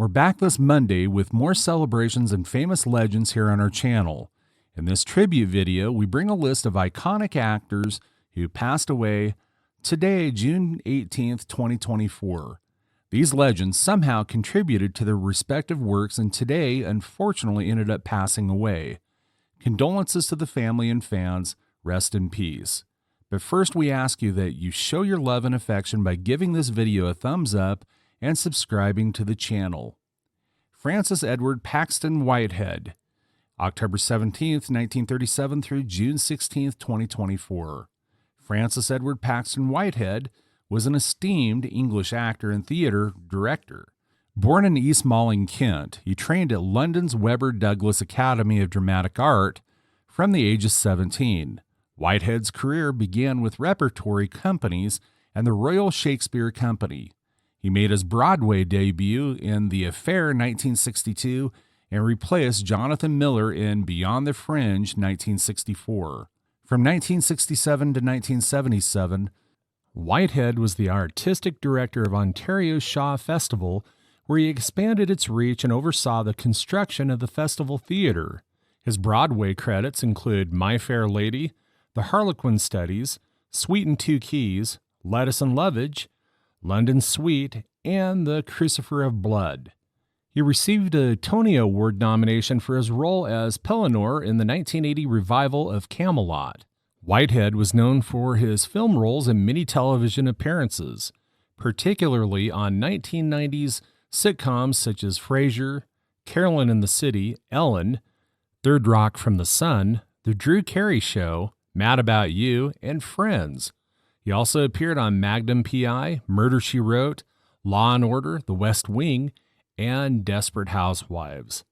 We're back this Monday with more celebrations and famous legends here on our channel. In this tribute video, we bring a list of iconic actors who passed away today, June 18th, 2024. These legends somehow contributed to their respective works and today, unfortunately, ended up passing away. Condolences to the family and fans. Rest in peace. But first, we ask you that you show your love and affection by giving this video a thumbs up and subscribing to the channel. Francis Edward Paxton Whitehead, October 17th, 1937 through June 16th, 2024. Francis Edward Paxton Whitehead was an esteemed English actor and theater director. Born in East Malling, Kent, he trained at London's Webber Douglas Academy of Dramatic Art from the age of 17. Whitehead's career began with repertory companies and the Royal Shakespeare Company. He made his Broadway debut in The Affair 1962 and replaced Jonathan Miller in Beyond the Fringe 1964. From 1967 to 1977, Whitehead was the artistic director of Ontario's Shaw Festival, where he expanded its reach and oversaw the construction of the festival theater. His Broadway credits include My Fair Lady, The Harlequin Studies, Sweet and Two Keys, Lettuce and Lovage, London Suite, and The Crucifer of Blood. He received a Tony Award nomination for his role as Pellinore in the 1980 revival of Camelot. Whitehead was known for his film roles and many television appearances, particularly on 1990s sitcoms such as Frasier, Carolyn in the City, Ellen, Third Rock from the Sun, The Drew Carey Show, Mad About You, and Friends. He also appeared on Magnum P.I., Murder, She Wrote, Law and Order, The West Wing, and Desperate Housewives.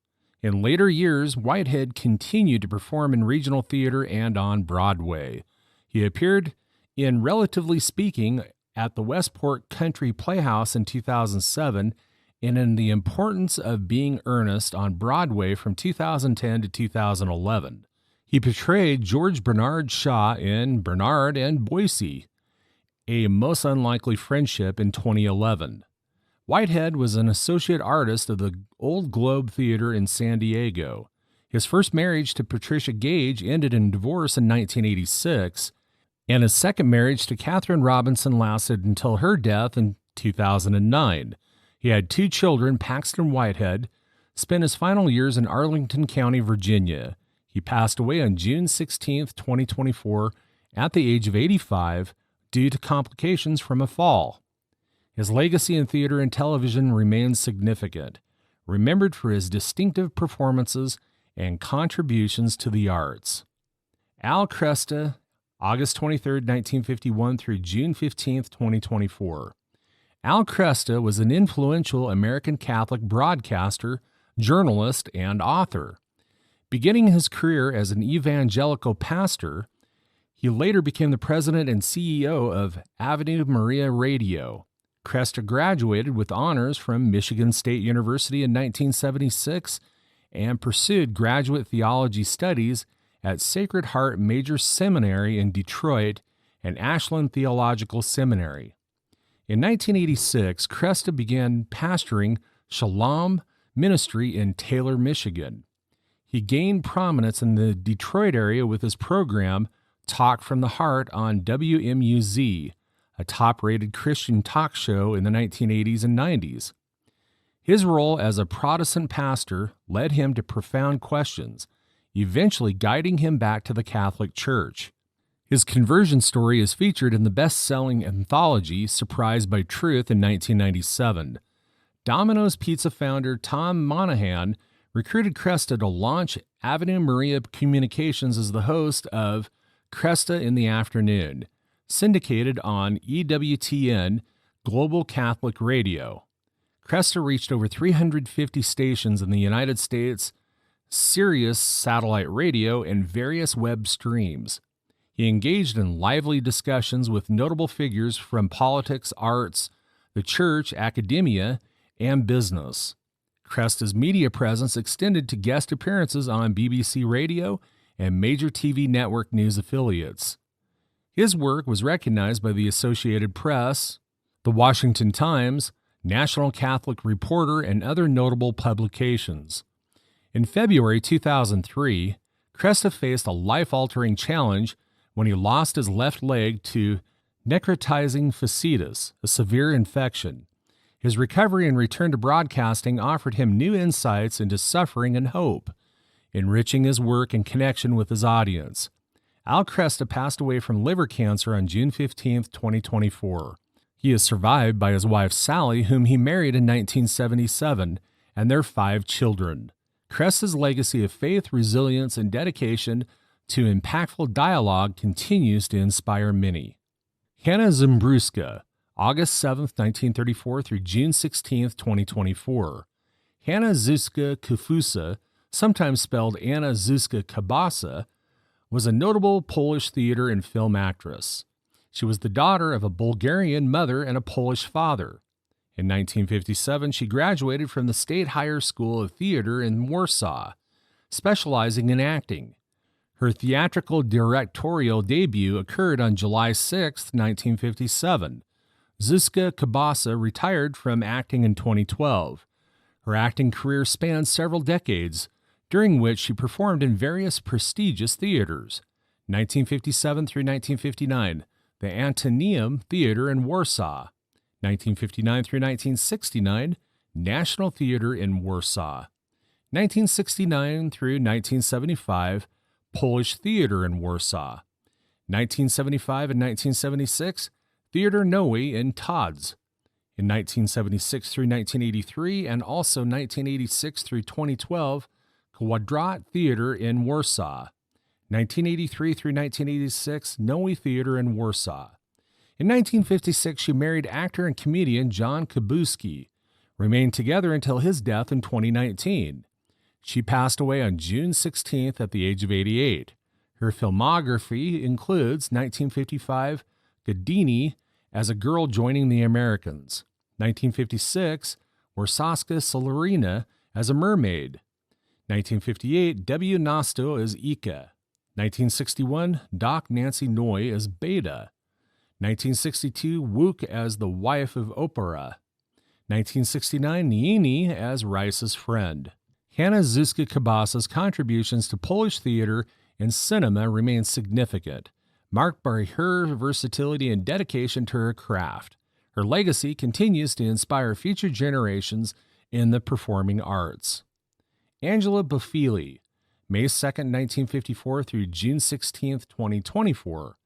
In later years, Whitehead continued to perform in regional theater and on Broadway. He appeared in Relatively Speaking at the Westport Country Playhouse in 2007 and in The Importance of Being Earnest on Broadway from 2010 to 2011. He portrayed George Bernard Shaw in Bernard and Boycie, A Most Unlikely Friendship in 2011. Whitehead was an associate artist of the Old Globe Theater in San Diego. His first marriage to Patricia Gage ended in divorce in 1986, and his second marriage to Catherine Robinson lasted until her death in 2009. He had two children. Paxton Whitehead spent his final years in Arlington County, Virginia. He passed away on June 16, 2024, at the age of 85 due to complications from a fall. His legacy in theater and television remains significant, remembered for his distinctive performances and contributions to the arts. Al Cresta, August 23, 1951 through June 15, 2024. Al Cresta was an influential American Catholic broadcaster, journalist, and author. Beginning his career as an evangelical pastor, he later became the president and CEO of Ave Maria Radio. Cresta graduated with honors from Michigan State University in 1976 and pursued graduate theology studies at Sacred Heart Major Seminary in Detroit and Ashland Theological Seminary. In 1986, Cresta began pastoring Shalom Ministry in Taylor, Michigan. He gained prominence in the Detroit area with his program, Talk from the Heart, on WMUZ, a top-rated Christian talk show in the 1980s and 90s. His role as a Protestant pastor led him to profound questions, eventually guiding him back to the Catholic Church. His conversion story is featured in the best-selling anthology Surprised by Truth in 1997. Domino's Pizza founder Tom Monahan recruited Cresta to launch Ave Maria Communications as the host of Cresta in the Afternoon, syndicated on EWTN Global Catholic Radio. Cresta reached over 350 stations in the United States, Sirius satellite radio, and various web streams. He engaged in lively discussions with notable figures from politics, arts, the church, academia, and business. Cresta's media presence extended to guest appearances on BBC Radio and major TV network news affiliates. His work was recognized by the Associated Press, The Washington Times, National Catholic Reporter, and other notable publications. In February 2003, Cresta faced a life-altering challenge when he lost his left leg to necrotizing fasciitis, a severe infection. His recovery and return to broadcasting offered him new insights into suffering and hope, enriching his work and connection with his audience. Al Cresta passed away from liver cancer on June 15, 2024. He is survived by his wife Sally, whom he married in 1977, and their 5 children. Cresta's legacy of faith, resilience, and dedication to impactful dialogue continues to inspire many. Hanna Zembrzuska, August 7, 1934 through June 16, 2024. Hanna Zembrzuska Kufusa, sometimes spelled Anna Zuzka Kabasa, was a notable Polish theater and film actress. She was the daughter of a Bulgarian mother and a Polish father. In 1957, she graduated from the State Higher School of Theater in Warsaw, specializing in acting. Her theatrical directorial debut occurred on July 6, 1957. Zuzka Kabasa retired from acting in 2012. Her acting career spanned several decades, during which she performed in various prestigious theaters. 1957 through 1959, the Antoneum Theater in Warsaw. 1959 through 1969, National Theater in Warsaw. 1969 through 1975, Polish Theater in Warsaw. 1975 and 1976, Theater Noe in Todz. In 1976 through 1983 and also 1986 through 2012, Kwadrat Theater in Warsaw. 1983 through 1986, Noe Theater in Warsaw. In 1956, she married actor and comedian John Kabuski, remained together until his death in 2019. She passed away on June 16th at the age of 88. Her filmography includes 1955, Gadini as a girl joining the Americans. 1956, Warsaska Solarina as a mermaid. 1958, W. Nosto as Ika. 1961, Doc Nancy Noy as Beta. 1962, Wook as the wife of Opera. 1969, Niini as Rice's friend. Hanna Zembrzuska Kabasa's contributions to Polish theater and cinema remain significant, marked by her versatility and dedication to her craft. Her legacy continues to inspire future generations in the performing arts. Angela Bofili, May 2, 1954 through June 16, 2024.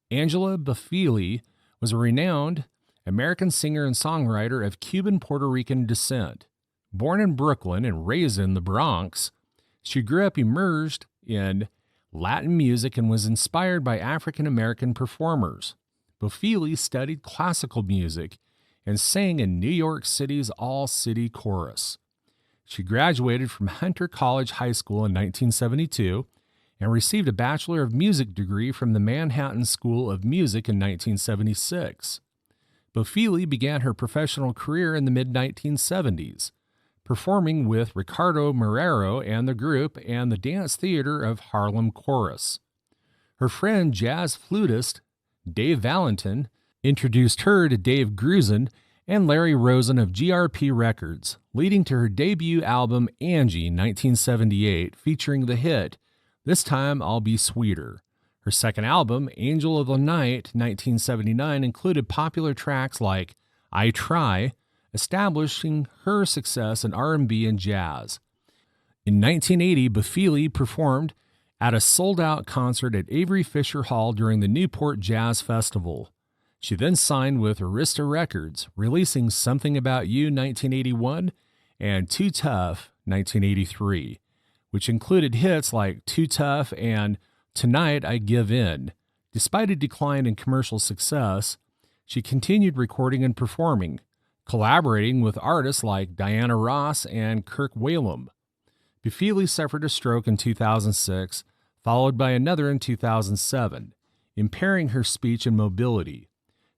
Angela Bofili was a renowned American singer and songwriter of Cuban-Puerto Rican descent. Born in Brooklyn and raised in the Bronx, she grew up immersed in Latin music and was inspired by African-American performers. Bofili studied classical music and sang in New York City's All-City Chorus. She graduated from Hunter College High School in 1972 and received a Bachelor of Music degree from the Manhattan School of Music in 1976. Bofili began her professional career in the mid-1970s, performing with Ricardo Marrero and the group and the Dance Theater of Harlem Chorus. Her friend jazz flutist Dave Valentin introduced her to Dave Grusin and Larry Rosen of GRP Records, leading to her debut album Angie 1978, featuring the hit This Time I'll Be Sweeter. Her second album, Angel of the Night 1979, included popular tracks like I Try, establishing her success in R&B and jazz. In 1980, Bofili performed at a sold-out concert at Avery Fisher Hall during the Newport Jazz Festival. She then signed with Arista Records, releasing Something About You 1981 and Too Tough 1983, which included hits like Too Tough and Tonight I Give In. Despite a decline in commercial success, she continued recording and performing, collaborating with artists like Diana Ross and Kirk Whalum. Bofili suffered a stroke in 2006, followed by another in 2007, impairing her speech and mobility.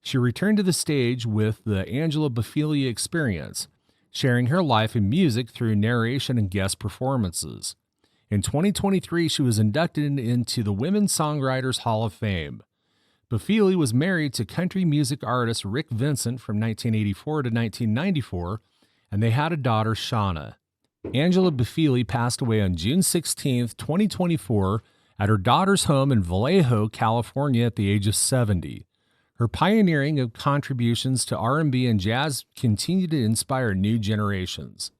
She returned to the stage with the Angela Bofili Experience, sharing her life and music through narration and guest performances. In 2023, she was inducted into the Women Songwriters Hall of Fame. Bofili was married to country music artist Rick Vincent from 1984 to 1994, and they had a daughter, Shauna. Angela Bofili passed away on June 16, 2024, at her daughter's home in Vallejo, California at the age of 70. Her pioneering of contributions to R&B and jazz continue to inspire new generations.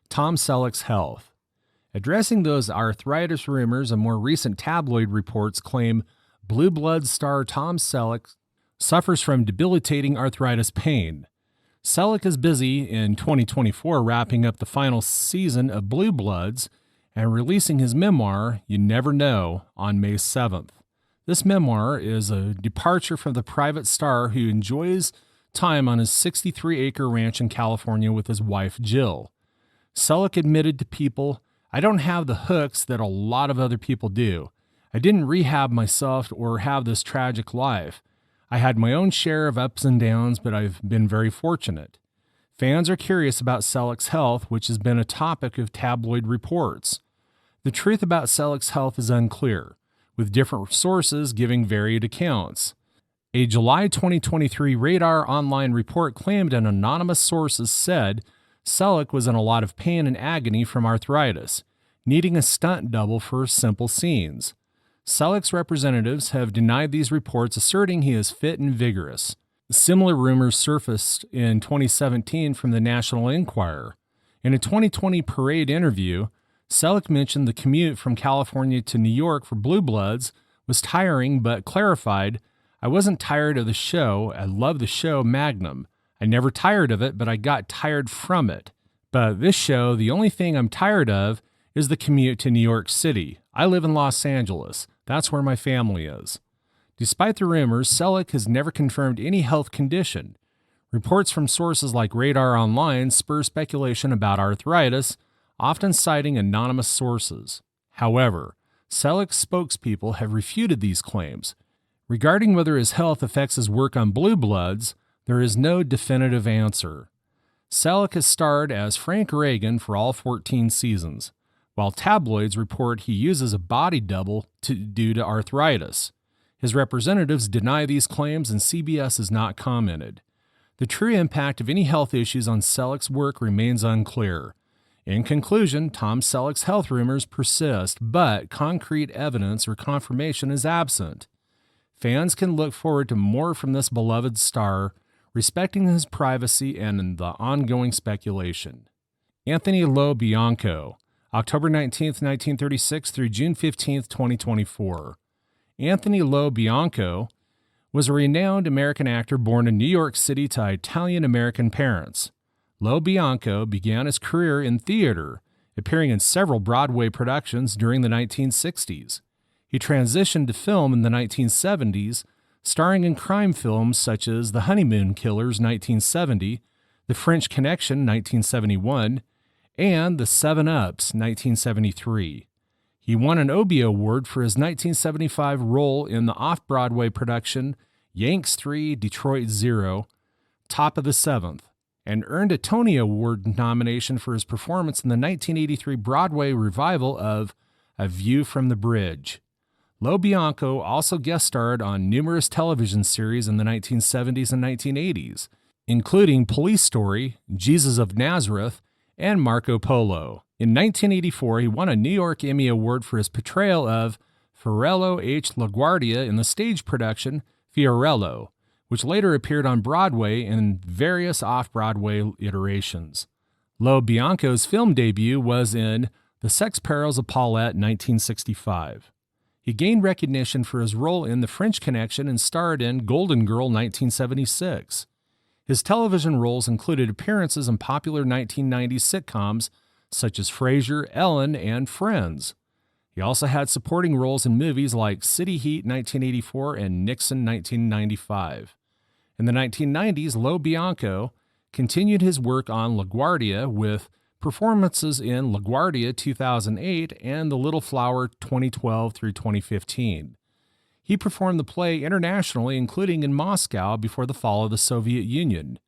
Tom Selleck's health. Addressing those arthritis rumors, and more recent tabloid reports claim Blue Bloods star Tom Selleck suffers from debilitating arthritis pain. Selleck is busy in 2024 wrapping up the final season of Blue Bloods and releasing his memoir, You Never Know, on May 7th. This memoir is a departure from the private star who enjoys time on his 63-acre ranch in California with his wife, Jill. Selleck admitted to People, "I don't have the hooks that a lot of other people do. I didn't rehab myself or have this tragic life. I had my own share of ups and downs, but I've been very fortunate." Fans are curious about Selleck's health, which has been a topic of tabloid reports. The truth about Selleck's health is unclear, with different sources giving varied accounts. A July 2023 Radar Online report claimed an anonymous sources said Selleck was in a lot of pain and agony from arthritis, needing a stunt double for simple scenes. Selleck's representatives have denied these reports, asserting he is fit and vigorous. Similar rumors surfaced in 2017 from the National Enquirer. In a 2020 Parade interview, Selleck mentioned the commute from California to New York for Blue Bloods was tiring, but clarified, "I wasn't tired of the show. I love the show Magnum. I never tired of it, but I got tired from it. But this show, the only thing I'm tired of is the commute to New York City. I live in Los Angeles. That's where my family is." Despite the rumors, Selleck has never confirmed any health condition. Reports from sources like Radar Online spur speculation about arthritis, often citing anonymous sources. However, Selleck's spokespeople have refuted these claims. Regarding whether his health affects his work on Blue Bloods, there is no definitive answer. Selleck has starred as Frank Reagan for all 14 seasons, while tabloids report he uses a body double due to arthritis. His representatives deny these claims, and CBS has not commented. The true impact of any health issues on Selleck's work remains unclear. In conclusion, Tom Selleck's health rumors persist, but concrete evidence or confirmation is absent. Fans can look forward to more from this beloved star, respecting his privacy and the ongoing speculation. Anthony Lo Bianco, October 19, 1936 through June 15, 2024. Anthony Lo Bianco was a renowned American actor born in New York City to Italian-American parents. Lo Bianco began his career in theater, appearing in several Broadway productions during the 1960s. He transitioned to film in the 1970s, starring in crime films such as The Honeymoon Killers 1970, The French Connection 1971, and The 7-Ups 1973. He won an Obie Award for his 1975 role in the off-Broadway production Yanks 3, Detroit 0, Top of the Seventh, and earned a Tony Award nomination for his performance in the 1983 Broadway revival of A View from the Bridge. Lo Bianco also guest starred on numerous television series in the 1970s and 1980s, including Police Story, Jesus of Nazareth, and Marco Polo. In 1984, he won a New York Emmy Award for his portrayal of Fiorello H. LaGuardia in the stage production Fiorello, which later appeared on Broadway in various off-Broadway iterations. Lo Bianco's film debut was in The Sex Perils of Paulette 1965. He gained recognition for his role in The French Connection and starred in Golden Girl 1976. His television roles included appearances in popular 1990s sitcoms such as Frasier, Ellen, and Friends. He also had supporting roles in movies like City Heat 1984 and Nixon 1995. In the 1990s, Lo Bianco continued his work on LaGuardia with performances in LaGuardia 2008 and The Little Flower 2012 through 2015. He performed the play internationally, including in Moscow before the fall of the Soviet Union.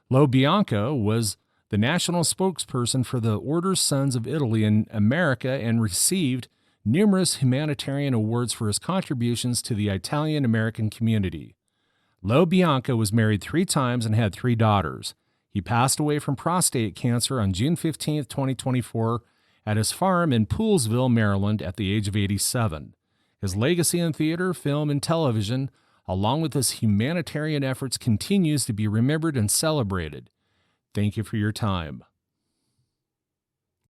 Lo Bianco was the national spokesperson for the Order Sons of Italy in America and received numerous humanitarian awards for his contributions to the Italian-American community. Lo Bianco was married 3 times and had 3 daughters. He passed away from prostate cancer on June 15, 2024, at his farm in Poolesville, Maryland, at the age of 87. His legacy in theater, film, and television, along with his humanitarian efforts, continues to be remembered and celebrated. Thank you for your time.